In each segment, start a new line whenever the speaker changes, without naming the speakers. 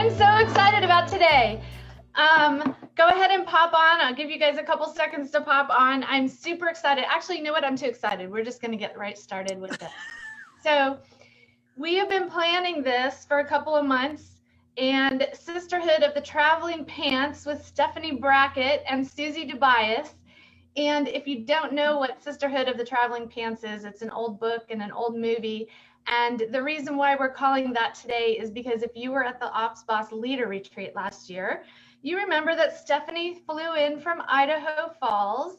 I'm so excited about today. Go ahead and pop on. I'll give you guys a couple seconds to pop on. I'm super excited. Actually, you know what? I'm too excited. We're just going to get right started with it. So we have been planning this for a couple of months, and Sisterhood of the Traveling Pants with Stephanie Brackett and Susie Dubias. And if you don't know what Sisterhood of the Traveling Pants is, it's an old book and an old movie. And the reason why we're calling that today is because if you were at the Ops Boss Leader Retreat last year, you remember that Stephanie flew in from Idaho Falls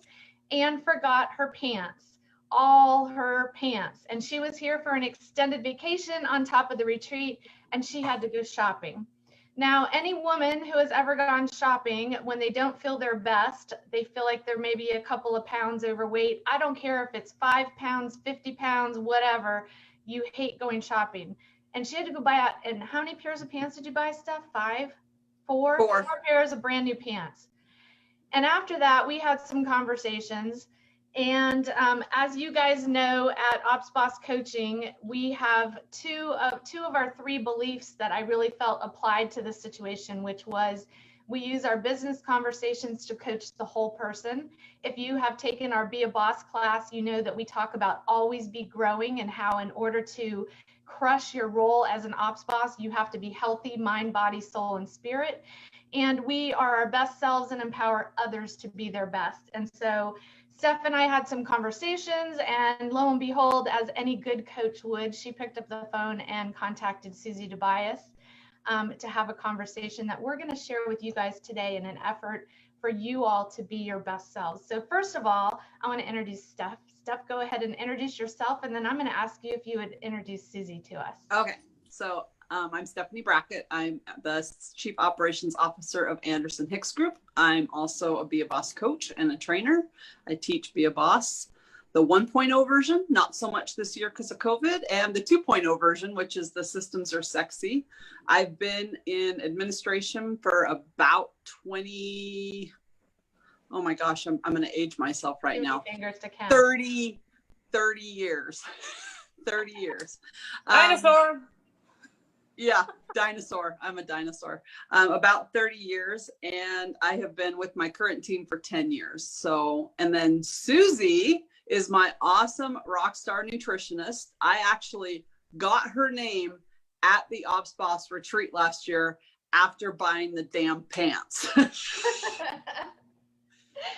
and forgot her pants, all her pants. And she was here for an extended vacation on top of the retreat, and she had to go shopping. Now, any woman who has ever gone shopping, when they don't feel their best, they feel like they're maybe a couple of pounds overweight. I don't care if it's 5 pounds, 50 pounds, whatever. You hate going shopping. And she had to go buy out. And how many pairs of pants did you buy, Steph? Four pairs of brand new pants. And after that, we had some conversations. And as you guys know, at Ops Boss Coaching, we have two of our 3 beliefs that I really felt applied to this situation, which was we use our business conversations to coach the whole person. If you have taken our Be a Boss class, you know that we talk about always be growing and how in order to crush your role as an ops boss, you have to be healthy, mind, body, soul, and spirit. And we are our best selves and empower others to be their best. And so Steph and I had some conversations, and lo and behold, as any good coach would, she picked up the phone and contacted Susie Dubias to have a conversation that we're going to share with you guys today in an effort for you all to be your best selves. So first of all, I want to introduce Steph. Steph, go ahead and introduce yourself, and then I'm going to ask you if you would introduce Susie to us.
Okay, so I'm Stephanie Brackett. I'm the Chief Operations Officer of Anderson Hicks Group. I'm also a Be a Boss coach and a trainer. I teach Be a Boss, the 1.0 version, not so much this year because of COVID, and the 2.0 version, which is the Systems Are Sexy. I've been in administration for about 20, oh my gosh, I'm going to age myself right now.
Fingers to count.
30 years. 30 years.
Dinosaur.
Yeah, dinosaur. I'm a dinosaur. About 30 years, and I have been with my current team for 10 years. So, and then Susie is my awesome rock star nutritionist. I actually got her name at the Ops Boss retreat last year after buying the damn pants.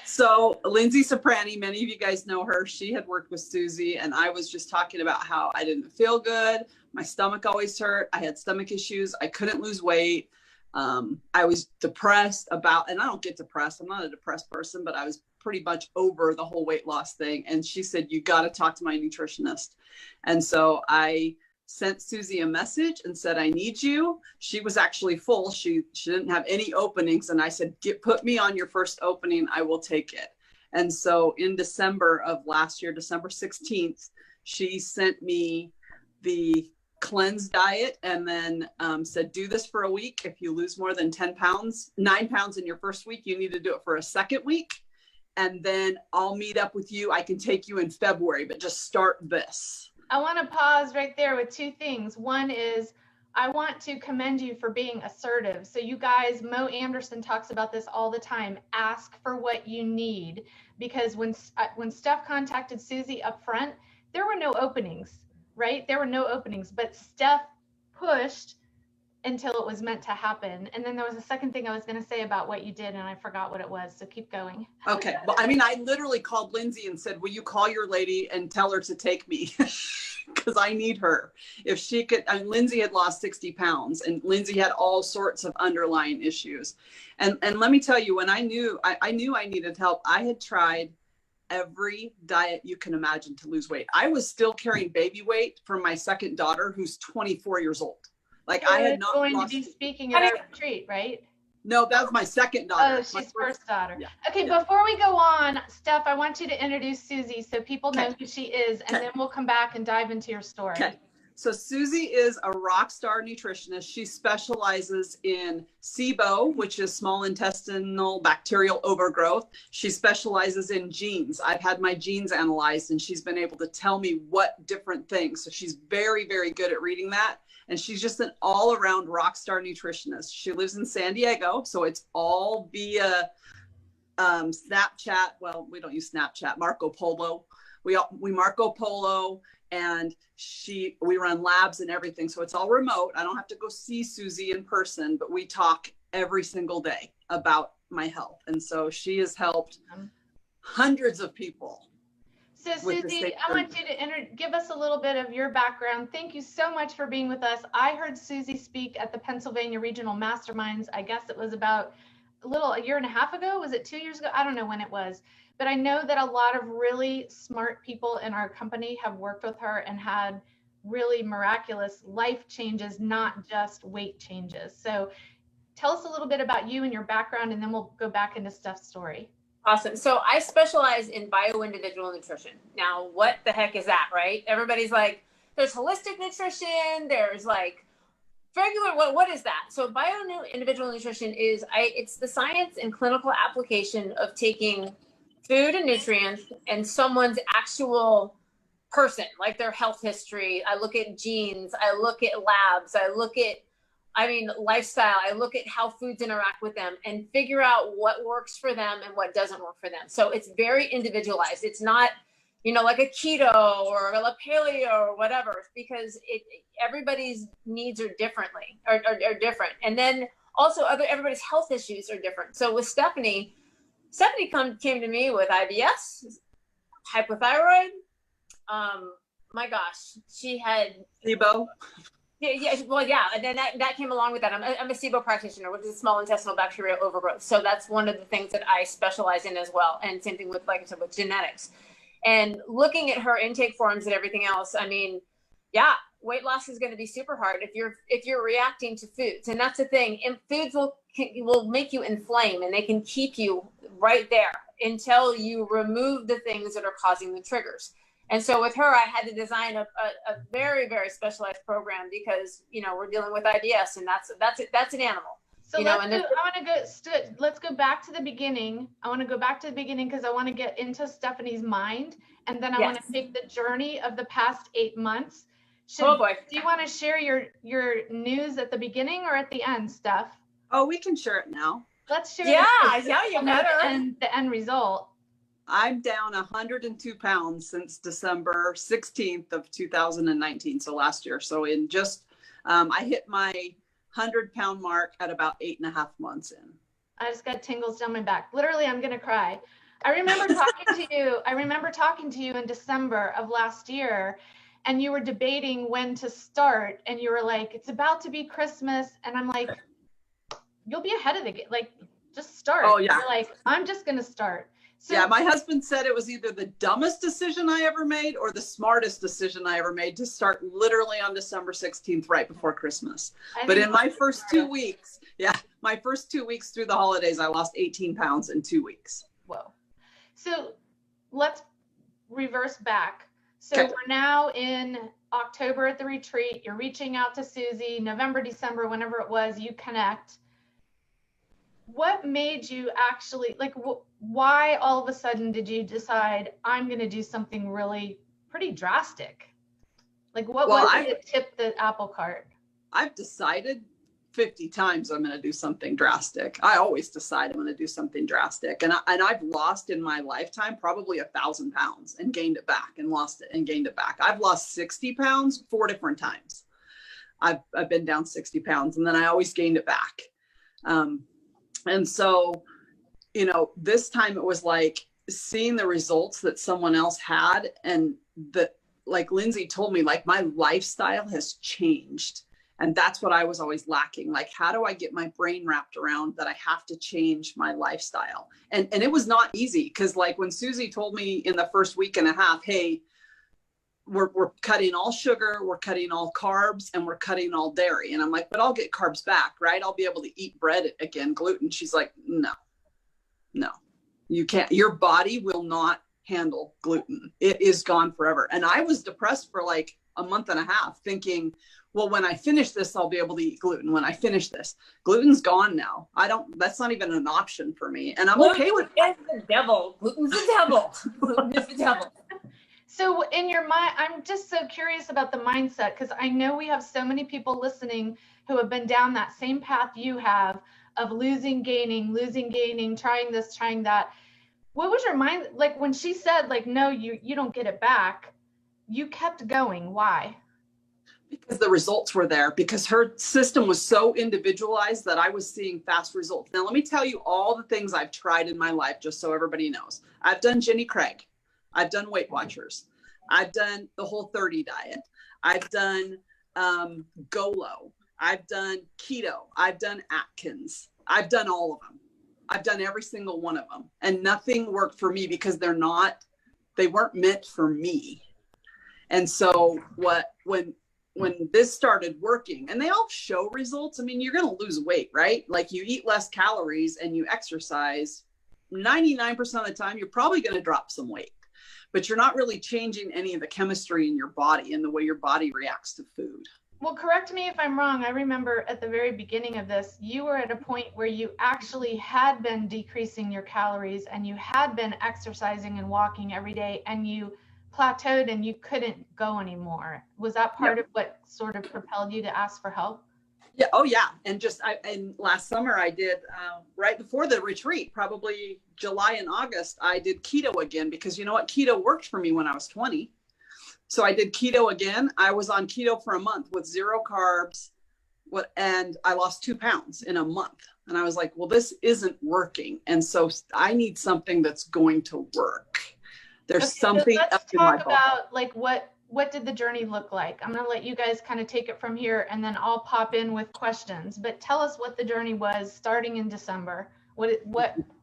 So Lindsay Soprani, many of you guys know her. She had worked with Susie, and I was just talking about how I didn't feel good. My stomach always hurt. I had stomach issues. I couldn't lose weight. I was depressed about, and I don't get depressed. I'm not a depressed person, but I was pretty much over the whole weight loss thing. And she said, you got to talk to my nutritionist. And so I sent Susie a message and said, I need you. She was actually full. She didn't have any openings. And I said, put me on your first opening. I will take it. And so in December of last year, December 16th, she sent me the cleanse diet and then said, do this for a week. If you lose more than 9 pounds in your first week, you need to do it for a second week. And then I'll meet up with you. I can take you in February, but just start this.
I want to pause right there with 2 things. One is I want to commend you for being assertive. So you guys, Mo Anderson talks about this all the time. Ask for what you need, because when Steph contacted Susie up front, there were no openings, right? There were no openings, but Steph pushed until it was meant to happen. And then there was a second thing I was going to say about what you did, and I forgot what it was. So keep going.
Okay. Well, I mean, I literally called Lindsay and said, will you call your lady and tell her to take me? Because I need her. If she could, and Lindsay had lost 60 pounds, and Lindsay had all sorts of underlying issues. And let me tell you, when I knew I needed help, I had tried every diet you can imagine to lose weight. I was still carrying baby weight from my second daughter, who's 24 years old. Like I had not
going to be speaking at our retreat, right?
No, that was my second daughter.
Oh, she's first daughter.
Yeah.
Okay, yeah. Before we go on, Steph, I want you to introduce Susie so people know who she is, and then we'll come back and dive into your story.
Okay. So Susie is a rock star nutritionist. She specializes in SIBO, which is small intestinal bacterial overgrowth. She specializes in genes. I've had my genes analyzed and she's been able to tell me what different things. So she's very, very good at reading that. And she's just an all around rock star nutritionist. She lives in San Diego. So it's all via Snapchat. Well, we don't use Snapchat, Marco Polo. We Marco Polo, and we run labs and everything. So it's all remote. I don't have to go see Susie in person, but we talk every single day about my health. And so she has helped hundreds of people.
So Susie, I want you to give us a little bit of your background. Thank you so much for being with us. I heard Susie speak at the Pennsylvania Regional Masterminds. I guess it was about a year and a half ago. Was it 2 years ago? I don't know when it was. But I know that a lot of really smart people in our company have worked with her and had really miraculous life changes, not just weight changes. So tell us a little bit about you and your background, and then we'll go back into Steph's story.
Awesome. So I specialize in bio-individual nutrition. Now, what the heck is that, right? Everybody's like, there's holistic nutrition, there's like regular, what is that? So bio-individual nutrition it's the science and clinical application of taking food and nutrients and someone's actual person, like their health history. I look at genes, I look at labs, I look at, lifestyle, I look at how foods interact with them and figure out what works for them and what doesn't work for them. So it's very individualized. It's not, like a keto or a paleo or whatever, because everybody's needs are different. And then also everybody's health issues are different. So with Stephanie came to me with IBS, hypothyroid. My gosh, she had
SIBO.
Yeah. And then that came along with that. I'm a SIBO practitioner, which is small intestinal bacterial overgrowth. So that's one of the things that I specialize in as well. And same thing with, like I said, with genetics. And looking at her intake forms and everything else, weight loss is going to be super hard if you're reacting to foods. And that's the thing. And foods will make you inflame, and they can keep you right there until you remove the things that are causing the triggers. And so with her, I had to design a very, very specialized program because, we're dealing with IBS, and that's an animal.
So let's go back to the beginning. I want to go back to the beginning because I want to get into Stephanie's mind, and then I want to take the journey of the past 8 months.
Oh boy.
Do you want to share your news at the beginning or at the end, Steph?
Oh, we can share it now.
Let's share.
You better.
And the end result.
I'm down 102 pounds since December 16th of 2019. So last year. So in just, I hit my 100-pound mark at about 8.5 months in.
I just got tingles down my back. Literally, I'm going to cry. I remember talking to you in December of last year, and you were debating when to start, and you were like, it's about to be Christmas. And I'm like, you'll be ahead of the game. Like, just start.
Oh, yeah.
You're like, I'm just going to start. So,
yeah, my husband said it was either the dumbest decision I ever made or the smartest decision I ever made to start literally on December 16th, right before Christmas. But in my first 2 weeks, my first 2 weeks through the holidays, I lost 18 pounds in 2 weeks.
Whoa. So let's reverse back. So
Okay.
We're now in October at the retreat. You're reaching out to Susie, November, December, whenever it was, you connect. What made you actually, why all of a sudden did you decide I'm going to do something really pretty drastic? What was it that tipped the apple cart?
I've decided 50 times I'm going to do something drastic. I always decide I'm going to do something drastic. And I've lost in my lifetime probably 1,000 pounds and gained it back and lost it and gained it back. I've lost 60 pounds 4 different times. I've been down 60 pounds and then I always gained it back. And so, this time it was like seeing the results that someone else had, and that, like Lindsay told me, like my lifestyle has changed. And that's what I was always lacking. Like, how do I get my brain wrapped around that I have to change my lifestyle? And it was not easy, because like when Susie told me in the first week and a half, hey, we're cutting all sugar, we're cutting all carbs, and we're cutting all dairy. And I'm like, but I'll get carbs back, right? I'll be able to eat bread again, gluten. She's like, no, you can't. Your body will not handle gluten. It is gone forever. And I was depressed for like a month and a half thinking, well, when I finish this, I'll be able to eat gluten. When I finish this, gluten's gone now. That's not even an option for me. And I'm okay with
it. It's the devil. Gluten's the devil. Gluten is the devil.
So in your mind, I'm just so curious about the mindset, because I know we have so many people listening who have been down that same path you have of losing, gaining, trying this, trying that. What was your mind like when she said, like, no, you don't get it back? You kept going. Why?
Because the results were there, because her system was so individualized that I was seeing fast results. Now, let me tell you all the things I've tried in my life, just so everybody knows. I've done Jenny Craig. I've done Weight Watchers. I've done the Whole30 diet. I've done Go-Low. I've done keto. I've done Atkins. I've done all of them. I've done every single one of them, and nothing worked for me because they weren't meant for me. And so when this started working, and they all show results, I mean, you're going to lose weight, right? Like, you eat less calories and you exercise, 99% of the time, you're probably going to drop some weight, but you're not really changing any of the chemistry in your body and the way your body reacts to food.
Well, correct me if I'm wrong. I remember at the very beginning of this, you were at a point where you actually had been decreasing your calories and you had been exercising and walking every day, and you plateaued and you couldn't go anymore. Was that part of what sort of propelled you to ask for help?
Yeah. Oh yeah. And and last summer I did, right before the retreat, probably July and August, I did keto again, because you know what? Keto worked for me when I was 20. So I did keto again. I was on keto for a month with 0 carbs, and I lost 2 pounds in a month. And I was like, well, this isn't working. And so I need something that's going to work. There's something
so let's
up in my
talk
body.
about, like, what did the journey look like? I'm going to let you guys kind of take it from here, and then I'll pop in with questions. But tell us what the journey was starting in December. What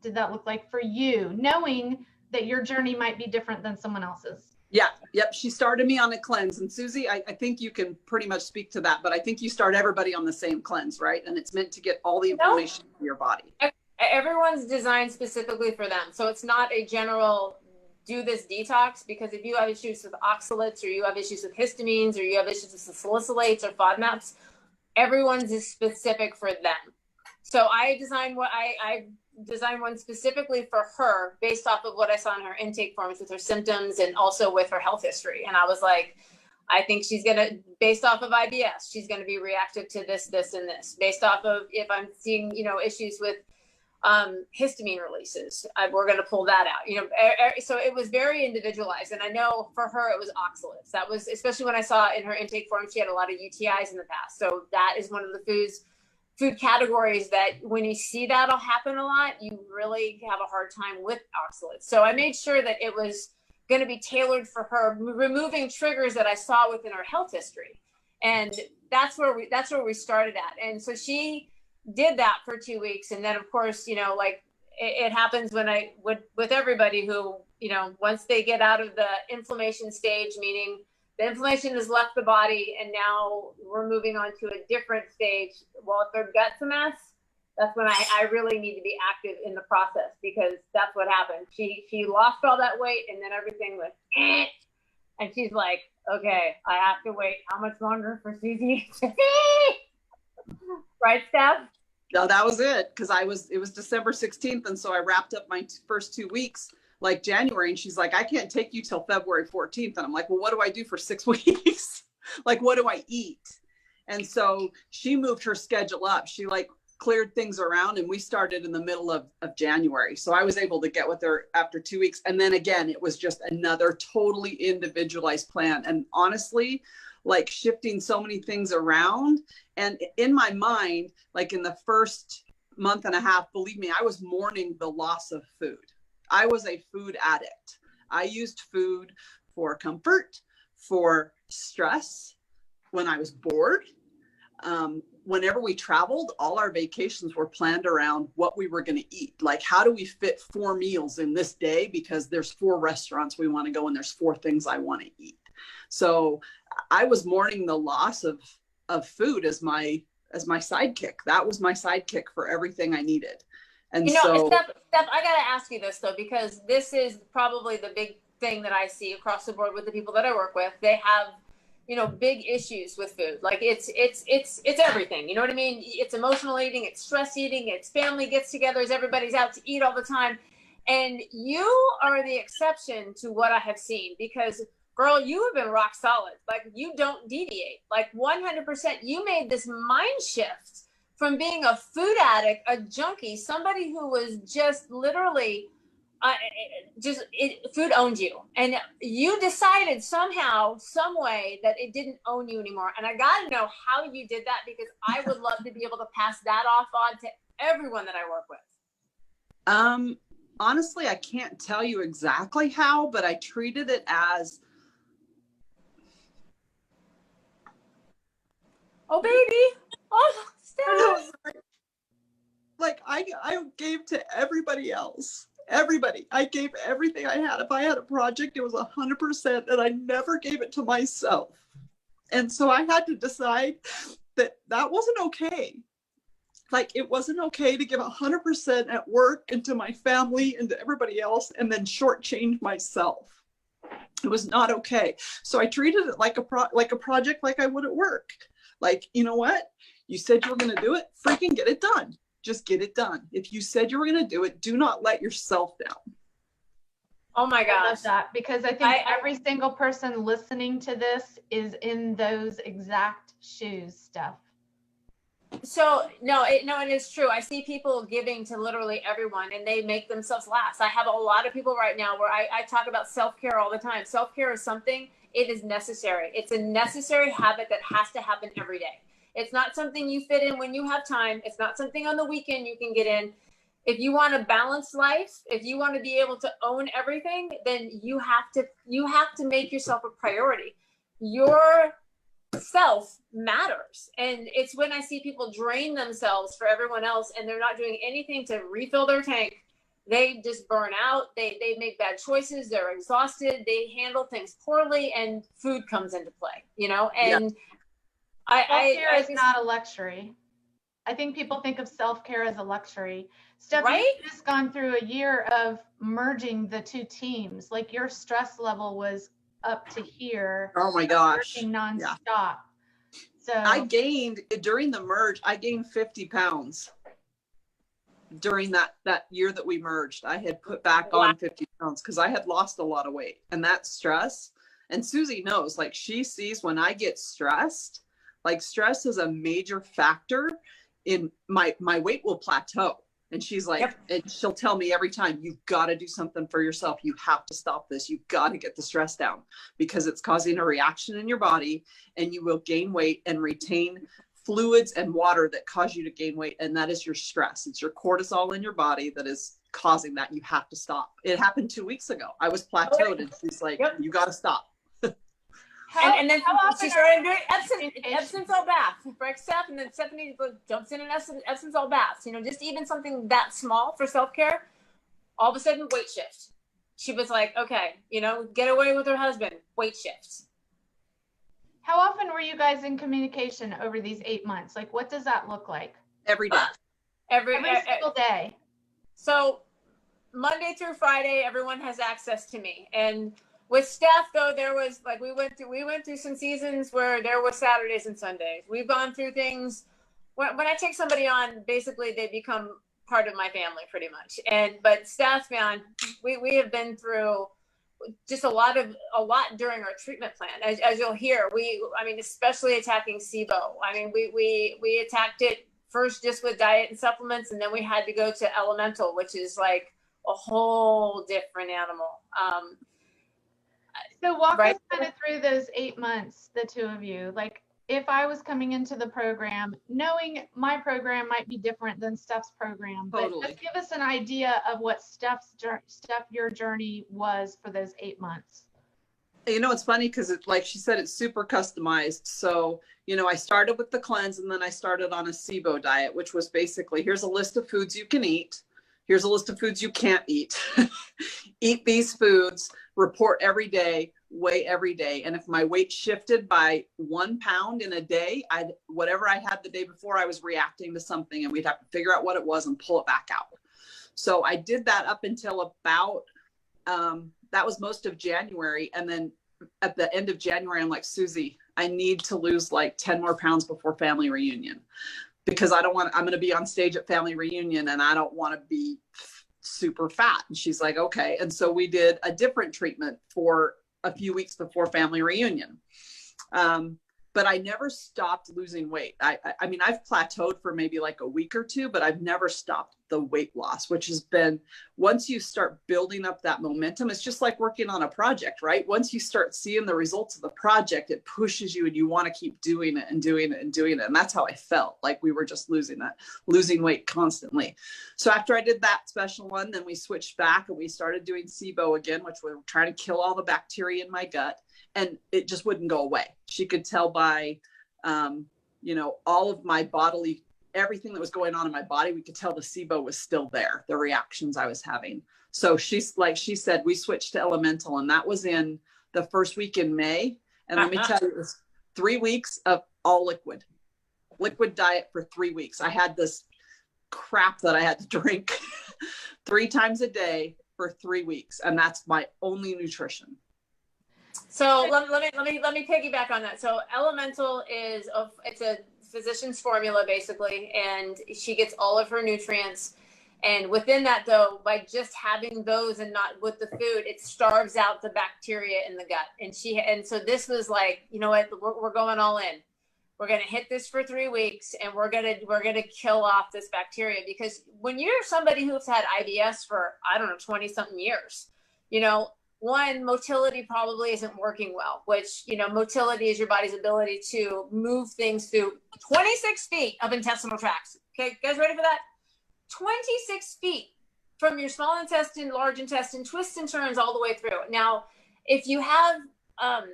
did that look like for you, knowing that your journey might be different than someone else's?
Yeah. Yep. She started me on a cleanse. And Susie, I think you can pretty much speak to that, but I think you start everybody on the same cleanse, right? And it's meant to get all the inflammation from your body.
Everyone's designed specifically for them. So it's not a general do this detox, because if you have issues with oxalates, or you have issues with histamines, or you have issues with salicylates or FODMAPs, everyone's is specific for them. So I designed one specifically for her based off of what I saw in her intake forms with her symptoms and also with her health history. And I was like, I think she's going to, based off of IBS, she's going to be reactive to this, this, and this. Based off of, if I'm seeing, issues with histamine releases, we're going to pull that out, so it was very individualized. And I know for her, it was oxalates. That was, especially when I saw in her intake form, she had a lot of UTIs in the past. So that is one of the food categories that when you see that'll happen a lot, you really have a hard time with oxalates. So I made sure that it was going to be tailored for her, removing triggers that I saw within her health history. And that's where we started at. And so she did that for 2 weeks. And then of course, it happens with everybody who, once they get out of the inflammation stage, meaning the inflammation has left the body and now we're moving on to a different stage. Well, if their gut's a mess, that's when I really need to be active in the process, because that's what happened. She lost all that weight, and then everything went, and she's like, okay, I have to wait how much longer for Susie? Right, Steph?
No, that was it. Because it was December 16th. And so I wrapped up my first 2 weeks, like January. And she's like, I can't take you till February 14th. And I'm like, well, what do I do for 6 weeks? Like, what do I eat? And so she moved her schedule up. She cleared things around, and we started in the middle of January. So I was able to get with her after 2 weeks. And then again, it was just another totally individualized plan. And honestly, shifting so many things around. And in my mind, in the first month and a half, believe me, I was mourning the loss of food. I was a food addict. I used food for comfort, for stress, when I was bored. Whenever we traveled, all our vacations were planned around what we were going to eat. Like, how do we fit 4 meals in this day? Because there's 4 restaurants we want to go, and there's 4 things I want to eat. So I was mourning the loss of food as my sidekick. That was my sidekick for everything I needed. And
Steph, I got to ask you this though, because this is probably the big thing that I see across the board with the people that I work with. They have you know, big issues with food. Like it's everything. You know what I mean? It's emotional eating, it's stress eating, it's family gets-togethers, everybody's out to eat all the time. And you are the exception to what I have seen, because girl, you have been rock solid. Like you don't deviate. Like 100%. You made this mind shift from being a food addict, a junkie, somebody who was just literally food owned you, and you decided somehow, some way, that it didn't own you anymore. And I got to know how you did that, because I would love to be able to pass that off on to everyone that I work with.
Honestly, I can't tell you exactly how, but I treated it as,
oh baby, oh Steph.
like I gave to everybody else. Everybody. I gave everything I had. If I had a project, it was 100%, and I never gave it to myself. And so I had to decide that that wasn't okay. Like it wasn't okay to give 100% at work and to my family and to everybody else, and then shortchange myself. It was not okay. So I treated it like a project, like I would at work. Like, you know what? You said you were going to do it, freaking get it done. Just get it done. If you said you were going to do it, do not let yourself down.
Oh my gosh.
I love that, because I think every single person listening to this is in those exact shoes, Steph.
So it is true. I see people giving to literally everyone, and they make themselves last. I have a lot of people right now where I talk about self-care all the time. Self-care is something, it is necessary. It's a necessary habit that has to happen every day. It's not something you fit in when you have time. It's not something on the weekend you can get in. If you want a balanced life, if you want to be able to own everything, then you have to make yourself a priority. Your self matters. And it's when I see people drain themselves for everyone else, and they're not doing anything to refill their tank, they just burn out. They make bad choices. They're exhausted. They handle things poorly, and food comes into play, you know? And yeah.
Self-care is not a luxury. I think people think of self-care as a luxury. Steph,
right?
You've just gone through a year of merging the two teams. Like your stress level was up to here.
Oh my gosh.
Working nonstop. Yeah. So
during the merge, I gained 50 pounds. During that year that we merged, I had put back on 50 pounds because I had lost a lot of weight. And that stress, and Susie knows, like she sees when I get stressed, like stress is a major factor in my weight will plateau. And she's like, yep. And she'll tell me every time, you've got to do something for yourself. You have to stop this. You've got to get the stress down, because it's causing a reaction in your body, and you will gain weight and retain fluids and water that cause you to gain weight. And that is your stress. It's your cortisol in your body that is causing that. You have to stop. It happened 2 weeks ago. I was plateaued, and she's like, yep. You got to stop.
And then she started doing Epsom salt bath for Steph, and then Stephanie jumps in an Epsom salt bath. You know, just even something that small for self-care, all of a sudden weight shift. She was like, okay, you know, get away with her husband, weight shifts.
How often were you guys in communication over these 8 months? Like, what does that look like?
Every day.
Every single day.
So Monday through Friday, everyone has access to me. And with Steph, though, there was like we went through some seasons where there were Saturdays and Sundays. We've gone through things. When I take somebody on, basically they become part of my family pretty much. But Steph, man, we have been through just a lot during our treatment plan. As you'll hear, especially attacking SIBO. I mean, we attacked it first just with diet and supplements, and then we had to go to elemental, which is like a whole different animal.
So walk us kind of through those 8 months, the two of you. Like, if I was coming into the program, knowing my program might be different than Steph's program, but just give us an idea of what your journey was for those 8 months.
You know, it's funny because like she said, it's super customized. So, you know, I started with the cleanse, and then I started on a SIBO diet, which was basically, here's a list of foods you can eat. Here's a list of foods you can't eat. Eat these foods, report every day, weigh every day. And if my weight shifted by 1 pound in a day, whatever I had the day before, I was reacting to something, and we'd have to figure out what it was and pull it back out. So I did that up until about, that was most of January. And then at the end of January, I'm like, Susie, I need to lose like 10 more pounds before family reunion, because I'm going to be on stage at family reunion and I don't want to be super fat. And she's like, okay. And so we did a different treatment for a few weeks before family reunion. But I never stopped losing weight. I mean, I've plateaued for maybe like a week or two, but I've never stopped the weight loss, which has been, once you start building up that momentum, it's just like working on a project, right? Once you start seeing the results of the project, it pushes you and you want to keep doing it and doing it and doing it. And that's how I felt, like we were just losing weight constantly. So after I did that special one, then we switched back and we started doing SIBO again, which we're trying to kill all the bacteria in my gut. And it just wouldn't go away. She could tell by, all of my bodily, everything that was going on in my body, we could tell the SIBO was still there, the reactions I was having. So she said, we switched to Elemental, and that was in the first week in May. And let me tell you, it was 3 weeks of all liquid diet for 3 weeks. I had this crap that I had to drink 3 times a day for 3 weeks. And that's my only nutrition.
So let me piggyback on that. So Elemental it's a physician's formula basically, and she gets all of her nutrients. And within that though, by just having those and not with the food, it starves out the bacteria in the gut. And so this was like, you know what, we're going all in. We're going to hit this for 3 weeks and we're going to kill off this bacteria, because when you're somebody who's had IBS for, 20 something years, one, motility probably isn't working well, which, motility is your body's ability to move things through 26 feet of intestinal tracts. Okay, guys ready for that? 26 feet from your small intestine, large intestine, twists and turns all the way through. Now, if you have,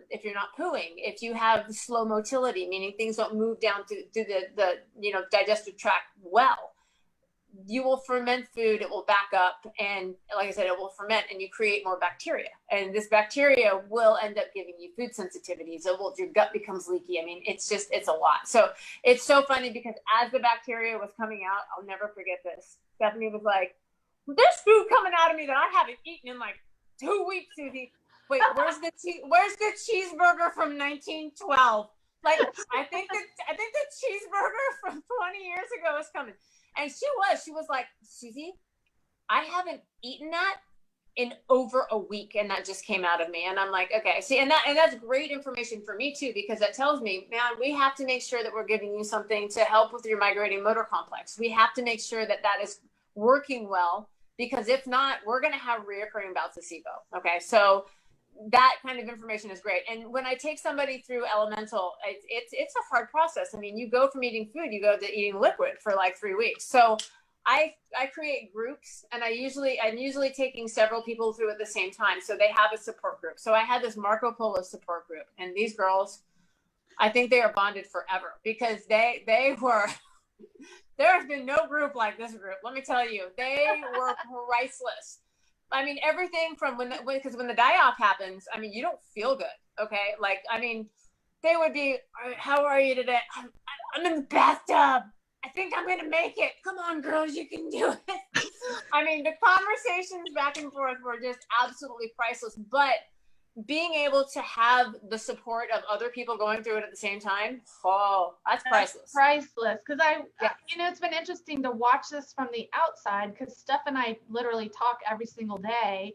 if you're not pooing, if you have slow motility, meaning things don't move down through the digestive tract well, you will ferment food, it will back up, and like I said, it will ferment and you create more bacteria. And this bacteria will end up giving you food sensitivities. Your gut becomes leaky. I mean, it's a lot. So it's so funny because as the bacteria was coming out, I'll never forget this. Stephanie was like, there's food coming out of me that I haven't eaten in like 2 weeks, Susie. Wait, where's the cheeseburger from 1912? Like, I think the cheeseburger from 20 years ago is coming. And she was like, Susie, I haven't eaten that in over a week, and that just came out of me. And I'm like, okay, see, and that's great information for me too, because that tells me, man, we have to make sure that we're giving you something to help with your migrating motor complex. We have to make sure that is working well, because if not, we're going to have reoccurring bouts of SIBO. Okay, so that kind of information is great. And when I take somebody through Elemental, it's a hard process. I mean, you go from eating food, you go to eating liquid for like 3 weeks. So I create groups, and I'm usually taking several people through at the same time. So they have a support group. So I had this Marco Polo support group, and these girls, I think they are bonded forever, because they were, there has been no group like this group. Let me tell you, they were priceless. I mean, everything from because when the die-off happens, I mean, you don't feel good, okay? Like, I mean, they would be, how are you today? I'm in the bathtub. I think I'm going to make it. Come on, girls, you can do it. I mean, the conversations back and forth were just absolutely priceless. But being able to have the support of other people going through it at the same time, that's priceless.
Priceless. Because it's been interesting to watch this from the outside, because Steph and I literally talk every single day,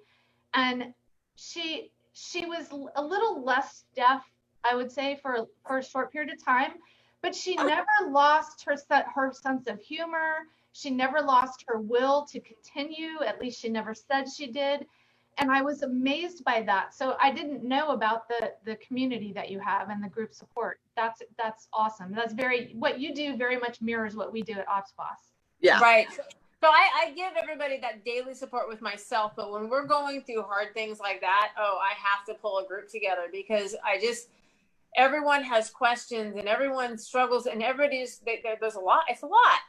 and she was a little less deaf, I would say, for a short period of time, but she never lost her sense of humor. She never lost her will to continue. At least she never said she did. And I was amazed by that. So I didn't know about the community that you have and the group support. That's awesome. That's what you do very much mirrors what we do at OpsBoss.
Yeah.
Right. So I give everybody that daily support with myself, but when we're going through hard things like that, I have to pull a group together, because everyone has questions and everyone struggles, and there's a lot, it's a lot,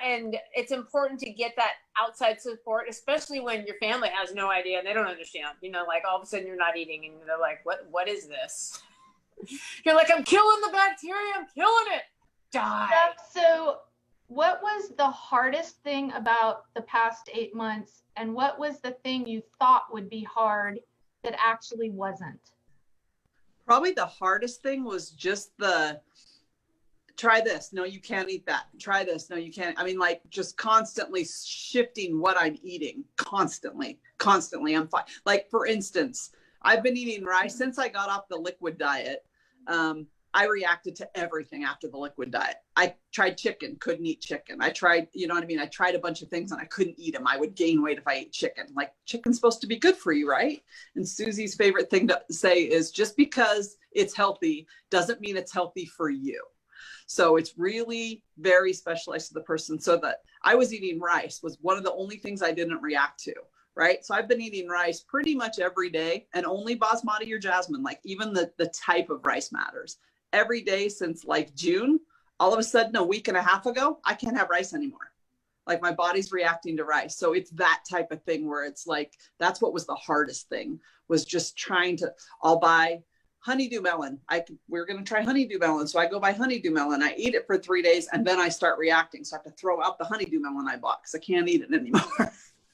and it's important to get that outside support, especially when your family has no idea and they don't understand, like all of a sudden you're not eating and they're like, what is this? You're like, I'm killing the bacteria, I'm killing it. Die.
So what was the hardest thing about the past 8 months, and what was the thing you thought would be hard that actually wasn't?
Probably the hardest thing was just the try this. No, you can't eat that. Try this. No, you can't. I mean, like just constantly shifting what I'm eating constantly. I'm fine. Like for instance, I've been eating rice since I got off the liquid diet. I reacted to everything after the liquid diet. I tried chicken, couldn't eat chicken. I tried, you know what I mean? I tried a bunch of things and I couldn't eat them. I would gain weight if I ate chicken. Like chicken's supposed to be good for you, right? And Susie's favorite thing to say is just because it's healthy doesn't mean it's healthy for you. So it's really very specialized to the person. So that I was eating rice was one of the only things I didn't react to. Right. So I've been eating rice pretty much every day, and only basmati or jasmine, like even the type of rice matters. Every day since like June, all of a sudden a week and a half ago, I can't have rice anymore. Like my body's reacting to rice. So it's that type of thing where it's like, that's what was the hardest thing, was just trying to, I'll buy honeydew melon. We're going to try honeydew melon. So I go buy honeydew melon. I eat it for 3 days and then I start reacting. So I have to throw out the honeydew melon I bought because I can't eat it anymore.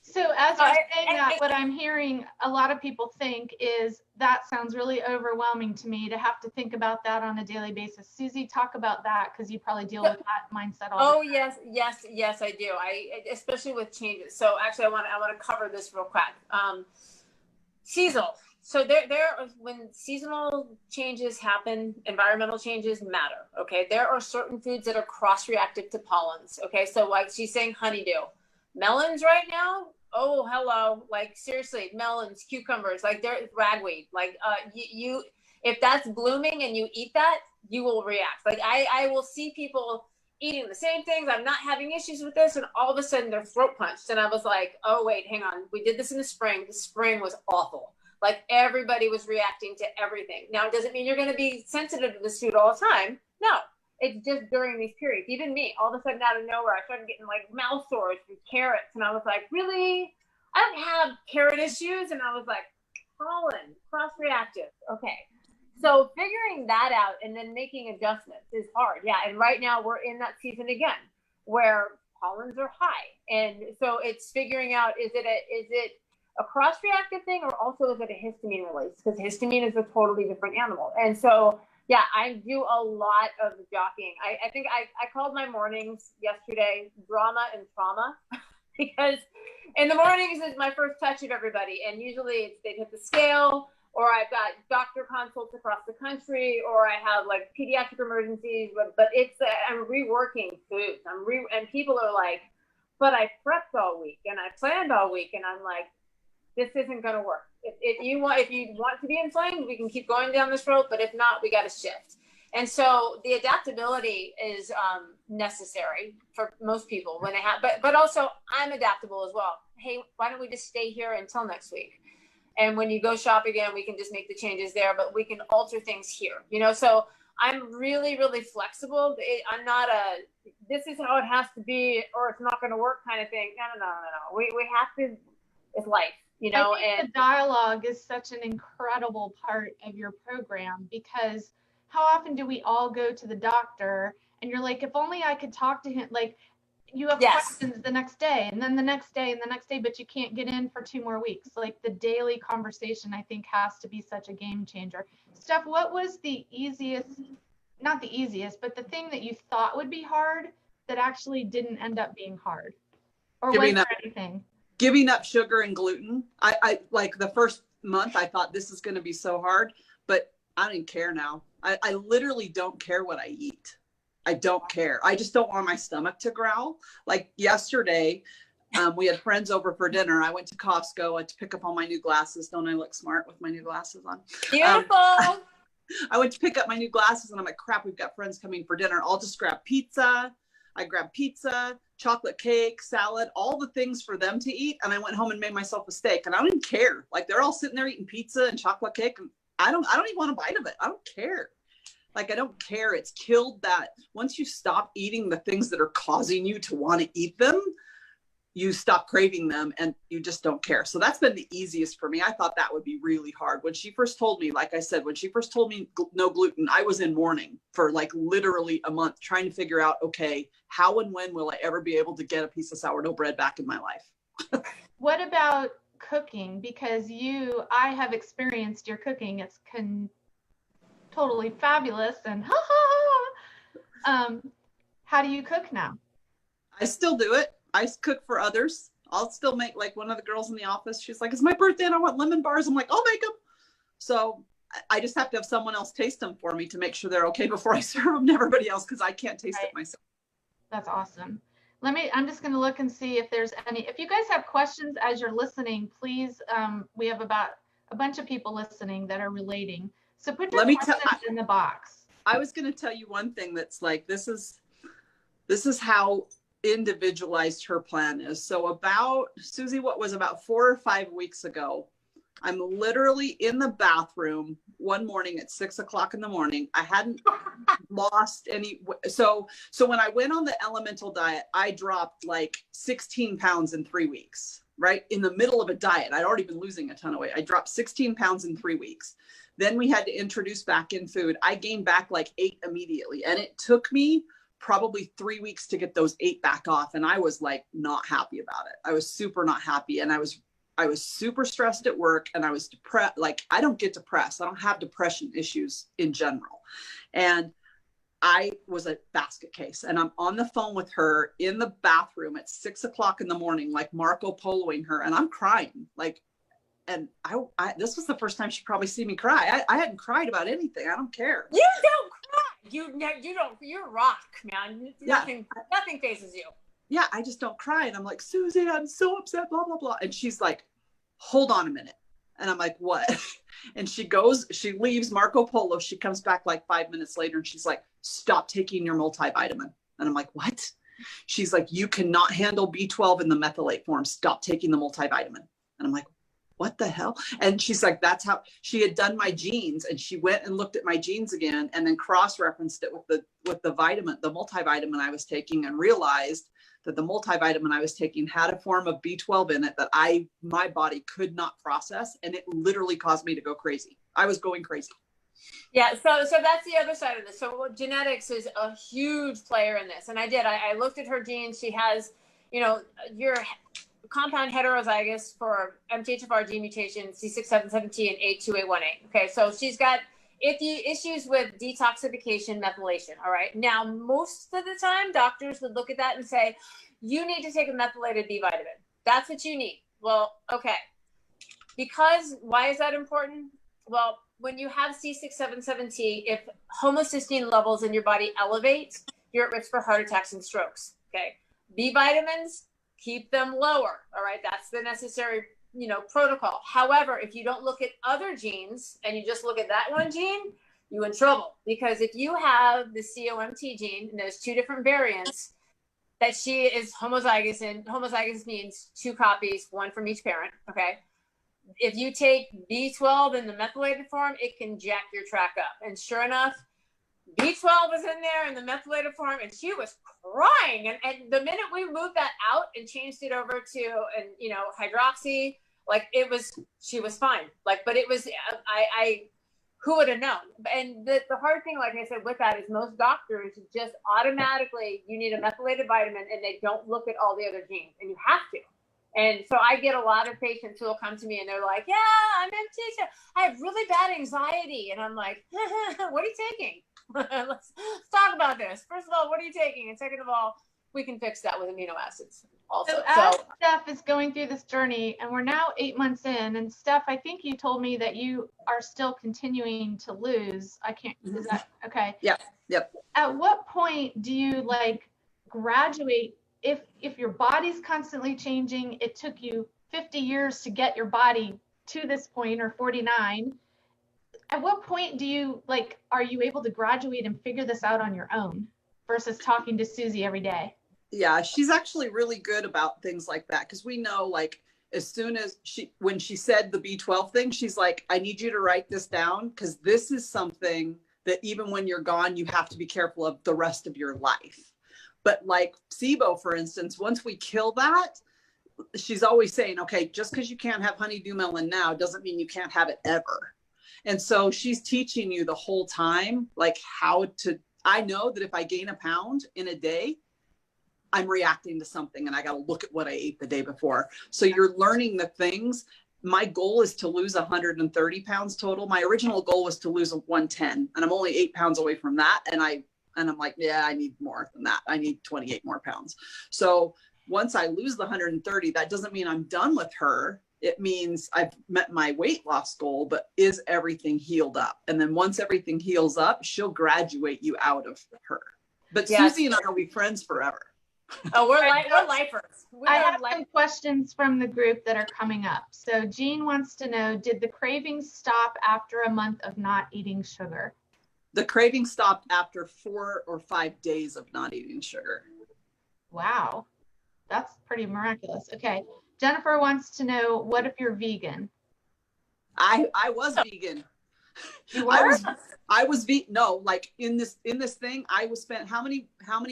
So as you're saying that, what I'm hearing a lot of people think is that sounds really overwhelming to me to have to think about that on a daily basis. Susie, talk about that because you probably deal with that mindset all the time.
Yes, I do. Especially with changes. So actually, I want to cover this real quick. Seasonal. So when seasonal changes happen, environmental changes matter. Okay, there are certain foods that are cross-reactive to pollens. Okay, so like she's saying, honeydew, melons right now. Oh, hello. Like seriously, melons, cucumbers, like they're ragweed. Like you if that's blooming and you eat that, you will react. Like I will see people eating the same things. I'm not having issues with this. And all of a sudden they're throat punched. And I was like, oh, wait, hang on. We did this in the spring. The spring was awful. Like everybody was reacting to everything. Now, it doesn't mean you're going to be sensitive to this food all the time. No. It's just during these periods. Even me, all of a sudden out of nowhere, I started getting like mouth sores with carrots. And I was like, really? I don't have carrot issues. And I was like, pollen, cross-reactive. Okay. So figuring that out and then making adjustments is hard. Yeah. And right now we're in that season again where pollens are high. And so it's figuring out, is it a cross-reactive thing or also is it a histamine release? Because histamine is a totally different animal. And so yeah, I do a lot of jockeying. I think I called my mornings yesterday drama and trauma because in the mornings is my first touch of everybody. And usually they'd hit the scale or I've got doctor consults across the country or I have like pediatric emergencies, but it's, I'm reworking foods. And people are like, but I prepped all week and I planned all week. And I'm like, this isn't going to work. If you want to be inflamed, we can keep going down this road, but if not, we got to shift. And so the adaptability is necessary for most people when they have, but also I'm adaptable as well. Hey, why don't we just stay here until next week? And when you go shop again, we can just make the changes there, but we can alter things here, you know? So I'm really, really flexible. I'm not this is how it has to be, or it's not going to work kind of thing. No. We have to, it's life. You know,
I think the dialogue is such an incredible part of your program because how often do we all go to the doctor and you're like, if only I could talk to him, like you have questions the next day and then the next day and the next day, but you can't get in for 2 more weeks. Like the daily conversation, I think has to be such a game changer. Steph, what was the easiest, not the easiest, but the thing that you thought would be hard that actually didn't end up being hard? Or was there anything?
Giving up sugar and gluten. I like the first month I thought this is going to be so hard, but I don't even care now. I literally don't care what I eat. I don't care. I just don't want my stomach to growl. Like yesterday, we had friends over for dinner. I went to Costco to pick up all my new glasses. Don't I look smart with my new glasses on?
Beautiful.
I went to pick up my new glasses and I'm like, crap, we've got friends coming for dinner. I'll just grab pizza. I grabbed pizza, chocolate cake, salad, all the things for them to eat. And I went home and made myself a steak and I don't even care. Like they're all sitting there eating pizza and chocolate cake. And I don't even want a bite of it. I don't care. Like, I don't care. It's killed that. Once you stop eating the things that are causing you to want to eat them, you stop craving them and you just don't care. So that's been the easiest for me. I thought that would be really hard. When she first told me, like I said, when she first told me no gluten, I was in mourning for like literally a month trying to figure out, okay, how and when will I ever be able to get a piece of sourdough bread back in my life?
What about cooking? Because I have experienced your cooking. It's totally fabulous and ha ha ha. How do you cook now?
I still do it. I cook for others. I'll still make, like, one of the girls in the office. She's like, it's my birthday and I want lemon bars. I'm like, I'll make them. So I just have to have someone else taste them for me to make sure they're okay before I serve them to everybody else, because I can't taste it myself.
That's awesome. I'm just going to look and see if there's any. If you guys have questions as you're listening, please, we have about a bunch of people listening that are relating. So put your questions in the box.
I was going to tell you one thing that's like, this is how individualized her plan is. So about, Susie, what was about 4 or 5 weeks ago, I'm literally in the bathroom one morning at 6 o'clock in the morning. I hadn't lost any. So when I went on the elemental diet, I dropped like 16 pounds in 3 weeks, right? In the middle of a diet. I'd already been losing a ton of weight. I dropped 16 pounds in 3 weeks. Then we had to introduce back in food. I gained back like 8 immediately. And it took me probably 3 weeks to get those 8 back off. And I was like, not happy about it. I was super not happy. And I was super stressed at work, and I was depressed. Like, I don't get depressed. I don't have depression issues in general. And I was a basket case, and I'm on the phone with her in the bathroom at 6 o'clock in the morning, like Marco Poloing her. And I'm crying, like, and I this was the first time she probably seen me cry. I hadn't cried about anything. I don't care.
You don't cry. You don't, you're rock, man. Nothing phases you.
Yeah, I just don't cry. And I'm like, Susie, I'm so upset, blah, blah, blah. And she's like, hold on a minute. And I'm like, what? And she leaves Marco Polo. She comes back like 5 minutes later, and she's like, stop taking your multivitamin. And I'm like, what? She's like, you cannot handle B12 in the methylate form. Stop taking the multivitamin. And I'm like, what the hell? And she's like, that's how she had done my genes. And she went and looked at my genes again, and then cross-referenced it with the multivitamin I was taking, and realized that the multivitamin I was taking had a form of B12 in it that my body could not process. And it literally caused me to go crazy. I was going crazy.
Yeah. So that's the other side of this. So genetics is a huge player in this. And I looked at her genes. She has, your compound heterozygous for MTHFR gene mutation, C677T and A2818. Okay. So she's got issues with detoxification, methylation. All right. Now, most of the time, doctors would look at that and say, you need to take a methylated B vitamin. That's what you need. Well, okay. Because why is that important? Well, when you have C677T, if homocysteine levels in your body elevate, you're at risk for heart attacks and strokes. Okay. B vitamins, keep them lower. All right. That's the necessary protocol. However, if you don't look at other genes and you just look at that one gene, you're in trouble. Because if you have the COMT gene, and there's 2 different variants that she is homozygous in, homozygous means 2 copies, 1 from each parent. Okay. If you take B12 in the methylated form, it can jack your track up. And sure enough, B12 was in there in the methylated form, and she was crying. And the minute we moved that out and changed it over to, hydroxy, like she was fine. Like, but it was, who would have known? And the hard thing, like I said, with that is most doctors just automatically, you need a methylated vitamin, and they don't look at all the other genes, and you have to. And so I get a lot of patients who will come to me and they're like, yeah, I'm MTHFR. I have really bad anxiety. And I'm like, what are you taking? Let's talk about this. First of all, what are you taking? And second of all, we can fix that with amino acids also.
So as Steph is going through this journey, and we're now 8 months in, and Steph, I think you told me that you are still continuing to lose. Is that okay?
Yeah. Yep.
At what point do you graduate? If your body's constantly changing, it took you 50 years to get your body to this point, or 49. At what point do you are you able to graduate and figure this out on your own versus talking to Susie every day?
Yeah, she's actually really good about things like that, because we know, as soon as when she said the B12 thing, she's like, I need you to write this down, because this is something that even when you're gone, you have to be careful of the rest of your life. But like SIBO, for instance, once we kill that, she's always saying, okay, just because you can't have honeydew melon now doesn't mean you can't have it ever. And so she's teaching you the whole time, I know that if I gain a pound in a day, I'm reacting to something, and I got to look at what I ate the day before. So you're learning the things my goal is to lose 130 pounds total. My original goal was to lose 110, and I'm only 8 pounds away from that. And I'm like, yeah, I need more than that. I need 28 more pounds. So once I lose the 130, that doesn't mean I'm done with her. It means I've met my weight loss goal, but is everything healed up? And then once everything heals up, she'll graduate you out of her. But yes. Susie and I will be friends forever.
Oh, we're lifers.
I have some questions from the group that are coming up. So Jean wants to know, did the cravings stop after a month of not eating sugar?
The craving stopped after 4 or 5 days of not eating sugar.
Wow, that's pretty miraculous. Okay, Jennifer wants to know, what if you're vegan?
I was vegan.
You were?
I was no, like in this thing, I was spent how many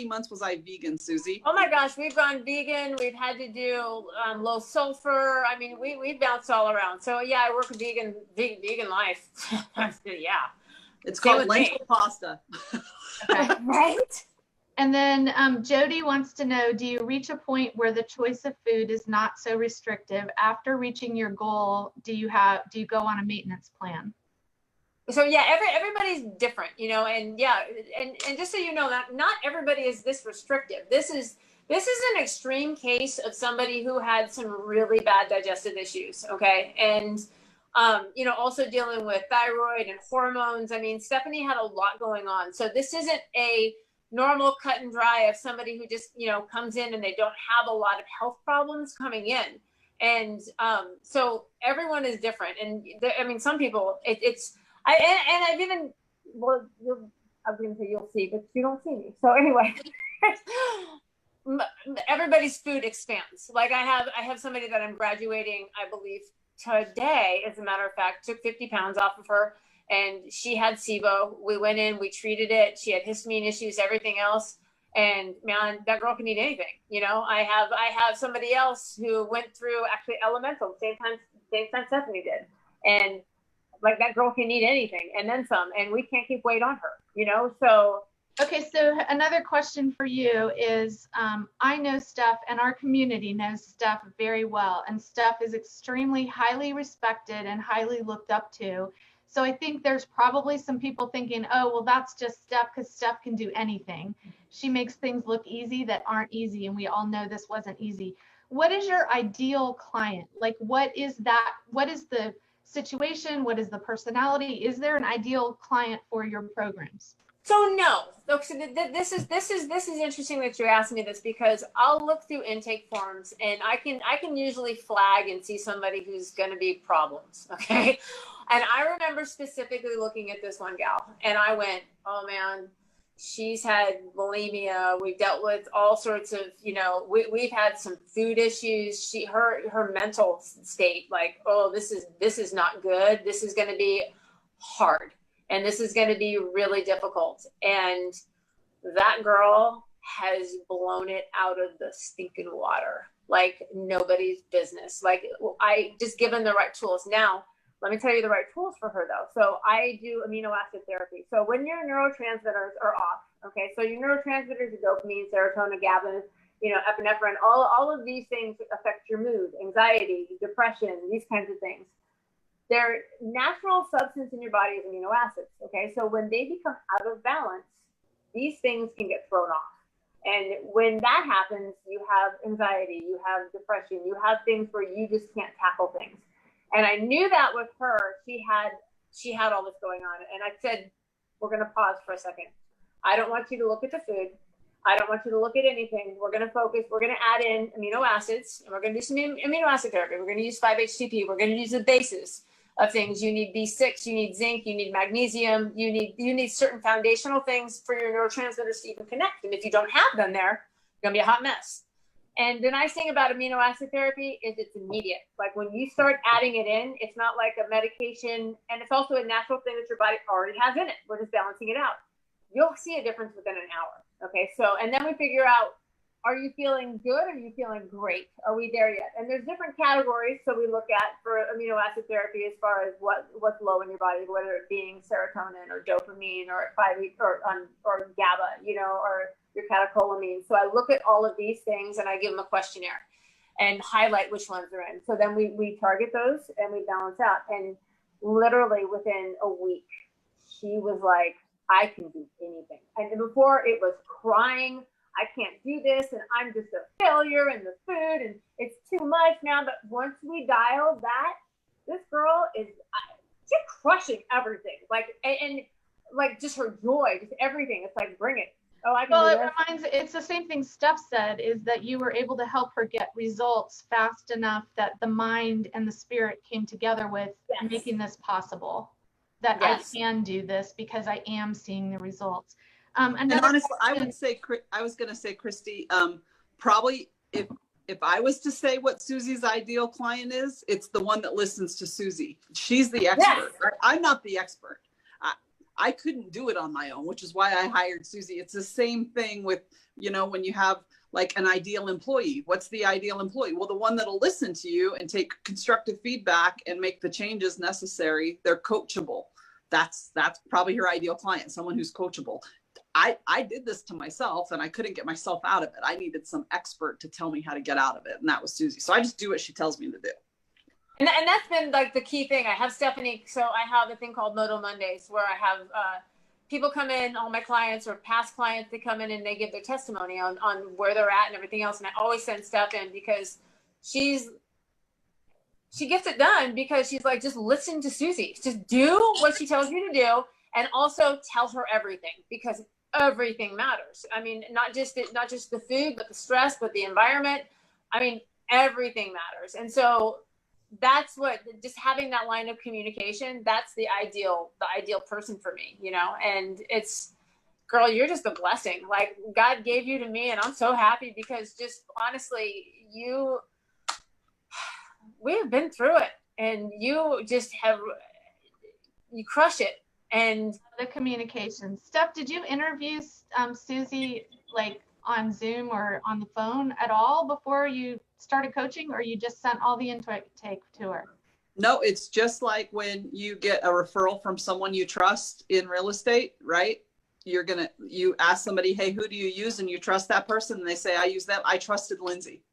months was I vegan, Susie?
Oh my gosh, we've gone vegan. We've had to do low sulfur. I mean, we bounced all around. So yeah, I work a vegan life. Yeah.
It's called lentil pasta.
Okay.
Right?
And then Jody wants to know, do you reach a point where the choice of food is not so restrictive? After reaching your goal, do you go on a maintenance plan?
So yeah, everybody's different, you know, and yeah, and just so you know, not everybody is this restrictive. This is an extreme case of somebody who had some really bad digestive issues, okay? And you know, also dealing with thyroid and hormones. I mean, Stephanie had a lot going on. So this isn't a normal cut and dry of somebody who just, you know, comes in and they don't have a lot of health problems coming in. And so everyone is different. And I mean, some people, I've even, well, I was going to say you'll see, but you don't see me. So anyway, everybody's food expands. Like I have somebody that I'm graduating, I believe today, as a matter of fact, took 50 pounds off of her, and she had SIBO. We went in, we treated it. She had histamine issues, everything else. And man, that girl can eat anything. You know, I have somebody else who went through actually elemental, same time Stephanie did. And like that girl can eat anything and then some, and we can't keep weight on her, you know? So.
Okay, so another question for you is, I know Steph and our community knows Steph very well, and Steph is extremely highly respected and highly looked up to. So I think there's probably some people thinking, oh, well, that's just Steph because Steph can do anything. She makes things look easy that aren't easy, and we all know this wasn't easy. What is your ideal client? Like, what is the situation? What is the personality? Is there an ideal client for your programs?
So no. So this is interesting that you asked me this, because I'll look through intake forms and I can usually flag and see somebody who's going to be problems. Okay. And I remember specifically looking at this one gal and I went, oh man, she's had bulimia. We've dealt with all sorts of, you know, we've had some food issues. Her mental state, like, oh, this is not good. This is going to be hard. And this is going to be really difficult. And that girl has blown it out of the stinking water like nobody's business. Like, I just given the right tools. Now, let me tell you the right tools for her though. So I do amino acid therapy. So when your neurotransmitters are off, okay, so your neurotransmitters are dopamine, serotonin, GABA, you know, epinephrine, all of these things affect your mood, anxiety, depression, these kinds of things. Their natural substance in your body is amino acids, okay? So when they become out of balance, these things can get thrown off. And when that happens, you have anxiety, you have depression, you have things where you just can't tackle things. And I knew that with her, she had all this going on. And I said, we're going to pause for a second. I don't want you to look at the food. I don't want you to look at anything. We're going to focus. We're going to add in amino acids, and we're going to do some amino acid therapy. We're going to use 5-HTP. We're going to use the basis of things. You need B6, you need zinc, you need magnesium, you need certain foundational things for your neurotransmitters to even connect. And if you don't have them there, you're gonna be a hot mess. And the nice thing about amino acid therapy is it's immediate. Like when you start adding it in, it's not like a medication, and it's also a natural thing that your body already has in it. We're just balancing it out. You'll see a difference within an hour. Okay, so, and then we figure out, are you feeling good? Are you feeling great? Are we there yet? And there's different categories. So we look at for amino acid therapy as far as what's low in your body, whether it being serotonin or dopamine or 5 or GABA, you know, or your catecholamine. So I look at all of these things and I give them a questionnaire. and highlight which ones are in. So then we target those and we balance out. And literally within a week, she was like, I can do anything. And before it was crying, I can't do this, and I'm just a failure in the food, and it's too much now. But once we dial that, this girl is she's crushing everything. Like and like just her joy, just everything. It's like, bring it. Oh, I can do this.
It's the same thing Steph said, is that you were able to help her get results fast enough that the mind and the spirit came together with making this possible. That I can do this because I am seeing the results.
And honestly, I was going to say, Christy, probably if I was to say what Susie's ideal client is, it's the one that listens to Susie. She's the expert. Yes. I'm not the expert. I couldn't do it on my own, which is why I hired Susie. It's the same thing with, when you have like an ideal employee. What's the ideal employee? Well, the one that'll listen to you and take constructive feedback and make the changes necessary. They're coachable. That's probably your ideal client, someone who's coachable. I did this to myself and I couldn't get myself out of it. I needed some expert to tell me how to get out of it. And that was Susie. So I just do what she tells me to do.
And that's been like the key thing. I have Stephanie. So I have a thing called Moto Mondays where I have people come in, all my clients or past clients, they come in and they give their testimony on where they're at and everything else. And I always send Steph in because she gets it done because she's like, just listen to Susie. Just do what she tells you to do. And also tell her everything because everything matters. I mean, not just the food, but the stress, but the environment. I mean, everything matters. And so that's what, just having that line of communication, that's the ideal person for me, and it's, girl, you're just a blessing. Like God gave you to me and I'm so happy because just honestly, we have been through it and you crush it. And
the communication. Steph, did you interview Susie like on Zoom or on the phone at all before you started coaching, or you just sent all the intake to her?
No, it's just like when you get a referral from someone you trust in real estate, right? You ask somebody, hey, who do you use? And you trust that person. And they say, I use them. I trusted Lindsay.